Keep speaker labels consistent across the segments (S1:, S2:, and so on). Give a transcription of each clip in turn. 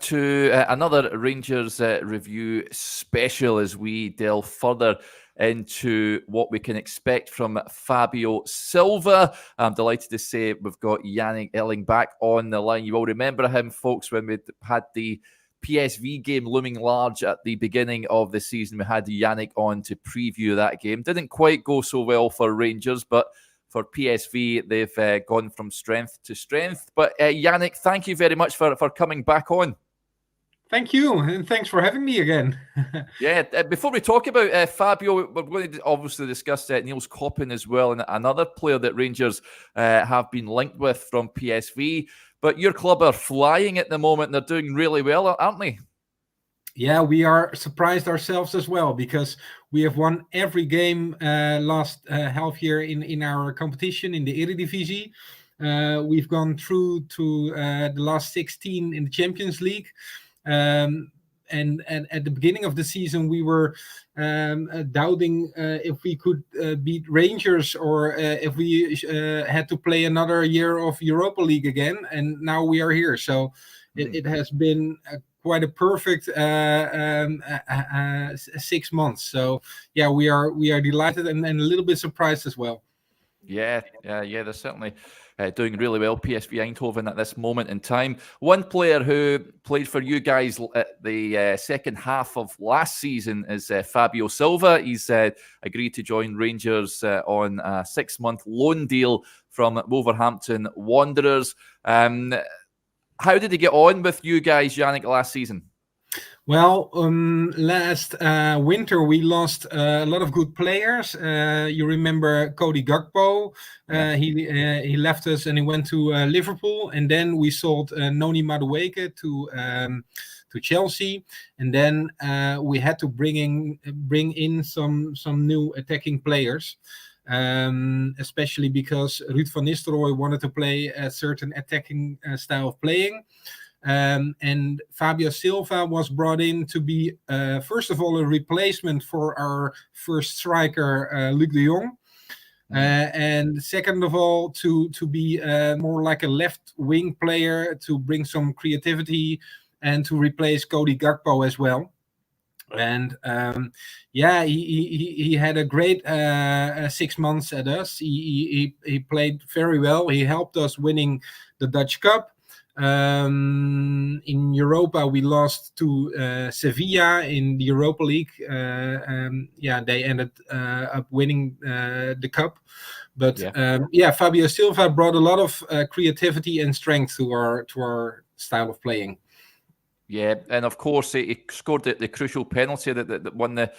S1: to another Rangers review special as we delve further into what we can expect from Fabio Silva. I'm delighted to say we've got Yannick Eling back on the line. You will remember him, folks, when we had the PSV game looming large at the beginning of the season. We had Yannick on to preview that game. Didn't quite go so well for Rangers, but for PSV, they've gone from strength to strength. But Yannick, thank you very much for coming back on.
S2: Thank you, and thanks for having me again.
S1: Yeah, before we talk about Fabio, we're going to obviously discuss Nils Koppen as well, and another player that Rangers have been linked with from PSV. But your club are flying at the moment, and they're doing really well, aren't they?
S2: Yeah, we are surprised ourselves as well, because we have won every game last half year in our competition in the Eredivisie. We've gone through to the last 16 in the Champions League. And at the beginning of the season, we were doubting if we could beat Rangers, or if we had to play another year of Europa League again. And now we are here. So it has been quite a perfect 6 months. So yeah, we are delighted and a little bit surprised as well.
S1: Yeah, they're certainly doing really well, PSV Eindhoven, at this moment in time. One player who played for you guys at the second half of last season is Fabio Silva. He's agreed to join Rangers on a 6-month loan deal from Wolverhampton Wanderers. How did he get on with you guys, Yannick, last season?
S2: Well, last winter we lost a lot of good players. You remember Cody Gakpo? He left us and he went to Liverpool, and then we sold Noni Madueke to Chelsea, and then we had to bring in some new attacking players. Especially because Ruud van Nistelrooy wanted to play a certain attacking style of playing. And Fabio Silva was brought in to be, first of all, a replacement for our first striker, Luc de Jong. And second of all, to be more like a left wing player, to bring some creativity and to replace Cody Gakpo as well. And he had a great 6 months at us. He played very well. He helped us winning the Dutch Cup. In Europa, we lost to Sevilla in the Europa League. They ended up winning the cup. But Fabio Silva brought a lot of creativity and strength to our style of playing.
S1: Yeah, and of course he scored the crucial penalty that won the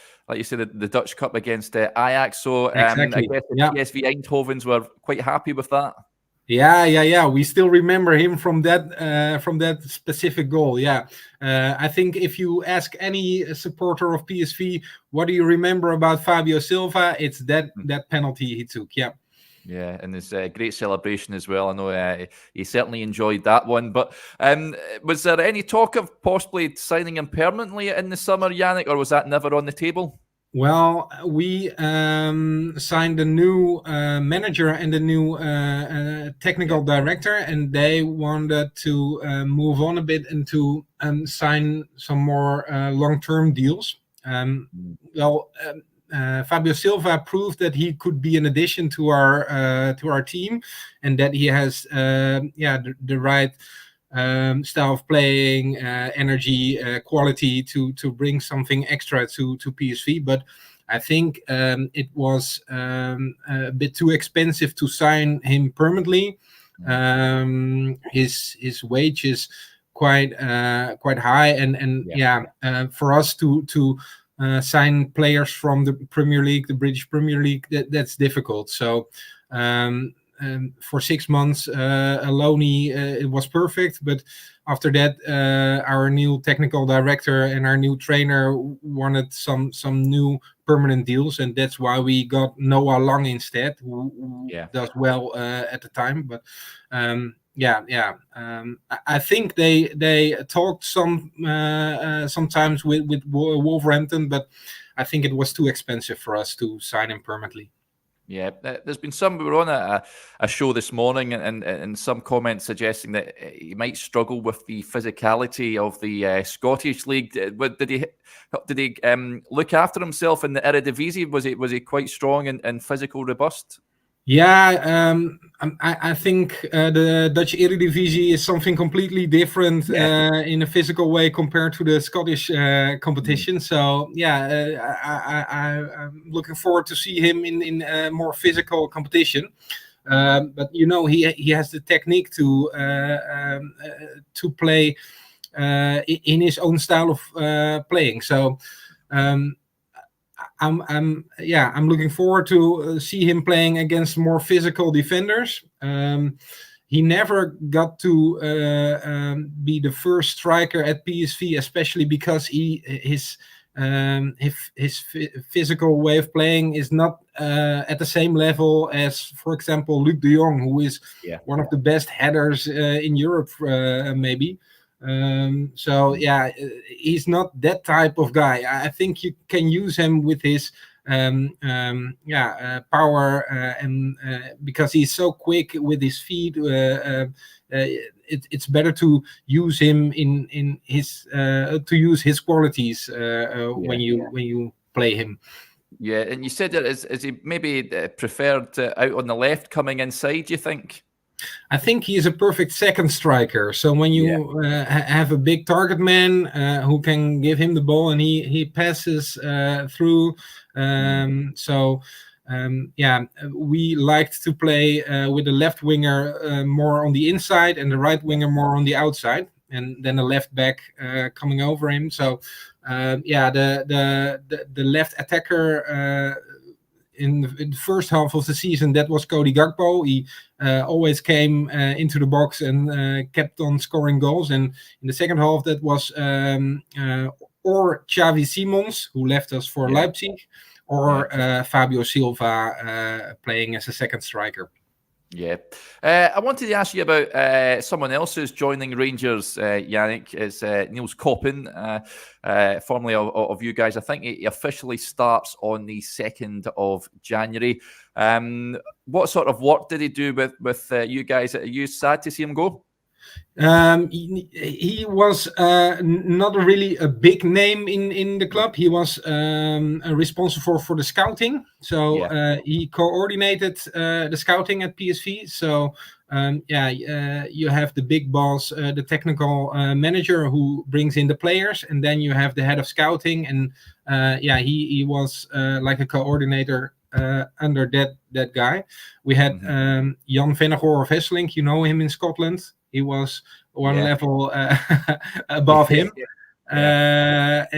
S1: Dutch Cup against Ajax. So
S2: exactly.
S1: I guess PSV Eindhovens were quite happy with that.
S2: Yeah. We still remember him from that specific goal. Yeah, I think if you ask any supporter of PSV, what do you remember about Fabio Silva? It's that penalty he took. Yeah.
S1: Yeah, and there's a great celebration as well. I know he certainly enjoyed that one. But was there any talk of possibly signing him permanently in the summer, Yannick, or was that never on the table?
S2: Well, we signed a new manager and a new technical director, and they wanted to move on a bit and to sign some more long-term deals. Fabio Silva proved that he could be an addition to our team, and that he has the right style of playing, energy, quality to bring something extra to PSV. But I think it was a bit too expensive to sign him permanently. His wage is quite high, and for us to sign players from the Premier League, the British Premier League, that's difficult. So for 6 months alone, it was perfect. But after that, our new technical director and our new trainer wanted some new permanent deals, and that's why we got Noah Lang instead, who does well at the time. But I think they talked sometimes with Wolverhampton, but I think it was too expensive for us to sign him permanently.
S1: Yeah, there's been some. We were on a show this morning, and some comments suggesting that he might struggle with the physicality of the Scottish league. Did he look after himself in the Eredivisie? Was he quite strong and physical, robust?
S2: Yeah, I think the Dutch Eredivisie is something completely different in a physical way compared to the Scottish competition. So yeah, I'm looking forward to see him in a more physical competition. But you know, he has the technique to play in his own style of playing. So. I'm looking forward to see him playing against more physical defenders. He never got to be the first striker at PSV, especially because his physical way of playing is not at the same level as, for example, Luc de Jong, who is one of the best headers in Europe, maybe. So yeah, he's not that type of guy. I think you can use him with his power and because he's so quick with his feet. It's better to use him in his to use his qualities when you play him.
S1: Yeah, and you said that is he maybe preferred out on the left, coming inside, do you think?
S2: I think he is a perfect second striker. So when you have a big target man who can give him the ball and he passes through. We liked to play with the left winger more on the inside and the right winger more on the outside, and then the left back coming over him. So the left attacker. In the first half of the season, that was Cody Gakpo. He always came into the box and kept on scoring goals. And in the second half, that was or Xavi Simons, who left us for Leipzig, or Fabio Silva playing as a second striker.
S1: Yeah. I wanted to ask you about someone else who's joining Rangers, Yannick. It's Nils Koppen, formerly of you guys. I think he officially starts on the 2nd of January. What sort of work did he do with you guys? Are you sad to see him go?
S2: He was not really a big name in the club. He was responsible for the scouting. So he coordinated the scouting at PSV. So you have the big boss, the technical manager who brings in the players, and then you have the head of scouting. And he was like a coordinator under that guy. We had Jan Vennegoor of Hesselink. You know him in Scotland. He was one level above him. Nils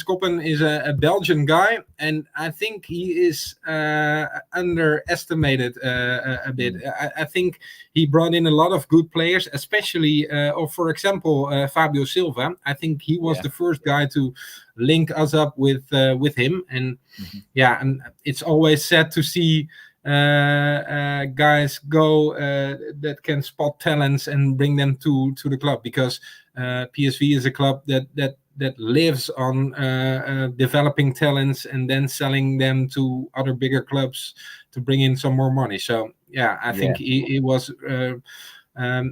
S2: Koppen is a Belgian guy, and I think he is underestimated a bit. I think he brought in a lot of good players, especially, for example, Fabio Silva. I think he was the first guy to link us up with him, and and it's always sad to see guys go that can spot talents and bring them to the club, because PSV is a club that lives on developing talents and then selling them to other bigger clubs to bring in some more money. So I think he was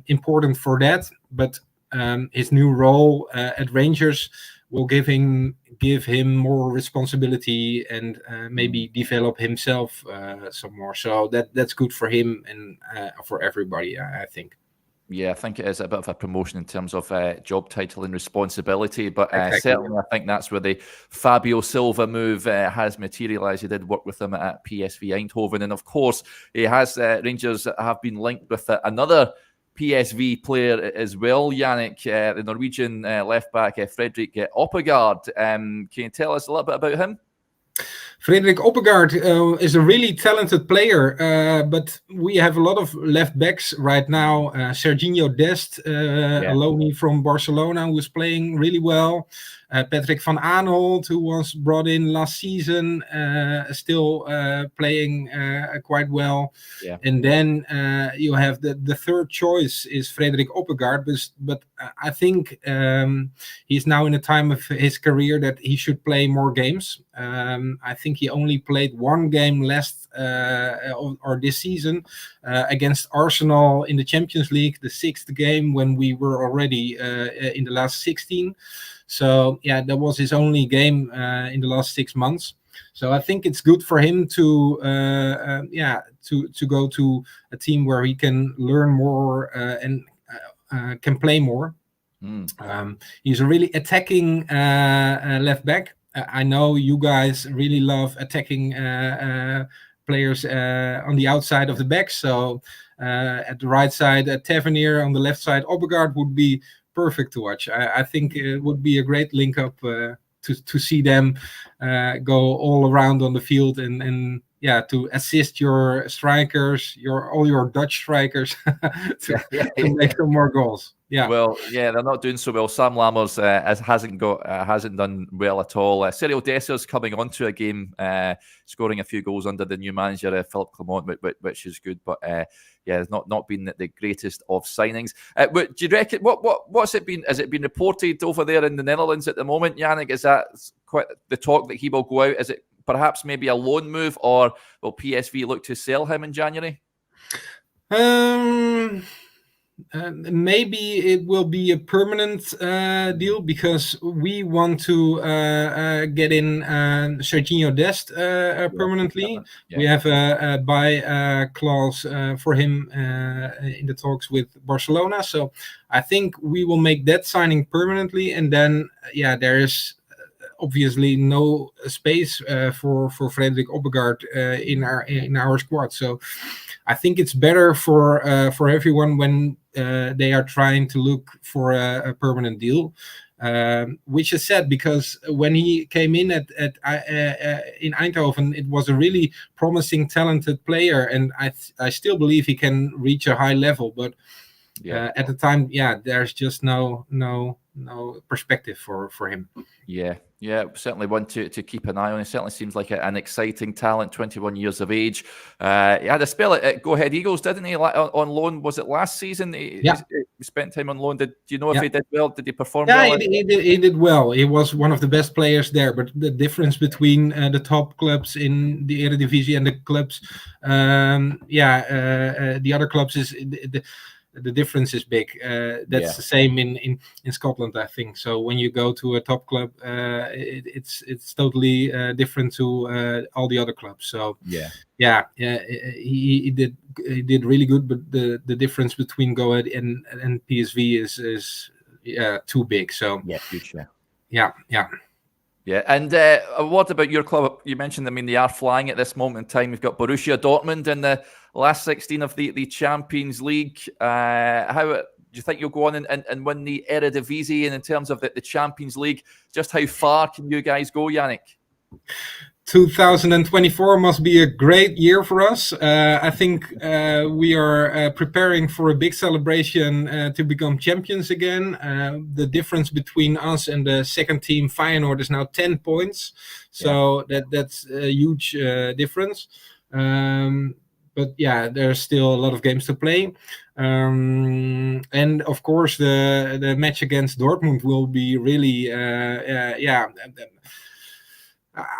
S2: important for that, but his new role at Rangers will give him more responsibility and maybe develop himself some more. So that's good for him and for everybody, I think.
S1: Yeah, I think it is a bit of a promotion in terms of job title and responsibility, but
S2: Exactly.
S1: Certainly I think that's where the Fabio Silva move has materialised. He did work with him at PSV Eindhoven, and of course, he has Rangers have been linked with another PSV player as well, Yannick, the Norwegian left-back, Fredrik Oppegård. Can you tell us a little bit about him?
S2: Fredrik Oppegård is a really talented player, but we have a lot of left backs right now. Serginho Dest, a loanee from Barcelona, who is playing really well. Patrick van Aanholt, who was brought in last season, still playing quite well.
S1: Yeah.
S2: And then you have the third choice is Fredrik Oppegård, but I think he's now in a time of his career that he should play more games. I think he only played one game last or this season against Arsenal in the Champions League, the 6th game when we were already in the last 16. So yeah, that was his only game in the last 6 months. So I think it's good for him to go to a team where he can learn more and can play more. He's a really attacking left back. I know you guys really love attacking players on the outside of the back. So at the right side, Tavernier, on the left side, Oppegard would be perfect to watch. I think it would be a great link up to see them go all around on the field and to assist your strikers, all your Dutch strikers to make some more goals. Yeah.
S1: Well, yeah, they're not doing so well. Sam Lammers hasn't done well at all. Cyril Desser's coming onto a game, scoring a few goals under the new manager, Philippe Clement, which is good. But it's not been the greatest of signings. But do you reckon what's it been? Has it been reported over there in the Netherlands at the moment, Yannick? Is that quite the talk that he will go out? Is it perhaps maybe a loan move, or will PSV look to sell him in January?
S2: Maybe it will be a permanent deal, because we want to get in Serginho Dest permanently. We have a buy clause for him in the talks with Barcelona. So I think we will make that signing permanently, and then there is obviously no space for Fredrik Oppegård in our squad. So I think it's better for everyone when they are trying to look for a permanent deal, which is sad, because when he came in in Eindhoven, it was a really promising, talented player, and I still believe he can reach a high level. But at the time, there's just no perspective for him.
S1: Yeah, certainly one to keep an eye on. He certainly seems like an exciting talent, 21 years of age. He had a spell at Go Ahead Eagles, didn't he, on loan? Was it last season? He spent time on loan. Do you know if he did well? Did he perform well?
S2: He did well. He was one of the best players there. But the difference between the top clubs in the Eredivisie and the clubs, the other clubs is the difference is big. That's the same in Scotland, I think. So when you go to a top club, it's totally different to all the other clubs. So he did really good, but the difference between Go Ahead and PSV is too big. So
S1: huge.
S2: Yeah.
S1: And what about your club? You mentioned, they are flying at this moment in time. We've got Borussia Dortmund in the last 16 of the Champions League. How do you think you'll go on and win the Eredivisie? And in terms of the Champions League, just how far can you guys go, Yannick?
S2: 2024 must be a great year for us. I think we are preparing for a big celebration to become champions again. The difference between us and the second team, Feyenoord, is now 10 points. So that's a huge difference. But there's still a lot of games to play. And of course, the match against Dortmund will be really,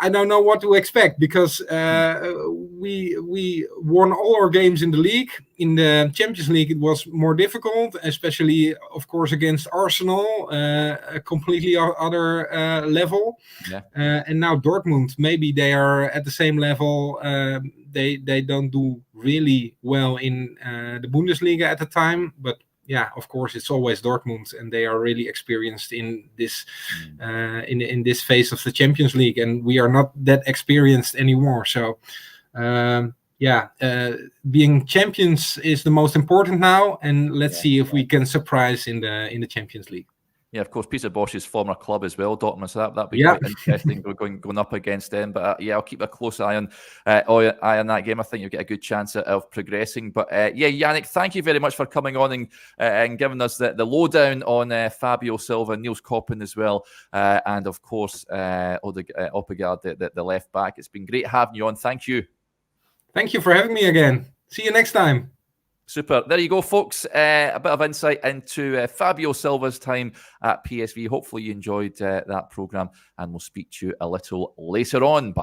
S2: I don't know what to expect, because we won all our games in the league. In the Champions League, it was more difficult, especially, of course, against Arsenal, a completely other level. And now Dortmund, maybe they are at the same level. They don't do really well in the Bundesliga at the time, but of course, it's always Dortmund, and they are really experienced in this in this phase of the Champions League, and we are not that experienced anymore. So, being champions is the most important now, and let's see if we can surprise in the Champions League.
S1: Yeah, of course, Peter Bosch's former club as well, Dortmund. So that'd be quite interesting going up against them. But yeah, I'll keep a close eye on that game. I think you'll get a good chance of progressing. But yeah, Yannick, thank you very much for coming on and giving us the lowdown on Fabio Silva, Nils Koppen as well, and of course Oppegard, the left back. It's been great having you on. Thank you.
S2: Thank you for having me again. See you next time.
S1: Super. There you go, folks. A bit of insight into Fabio Silva's time at PSV. Hopefully you enjoyed that programme, and we'll speak to you a little later on. Bye.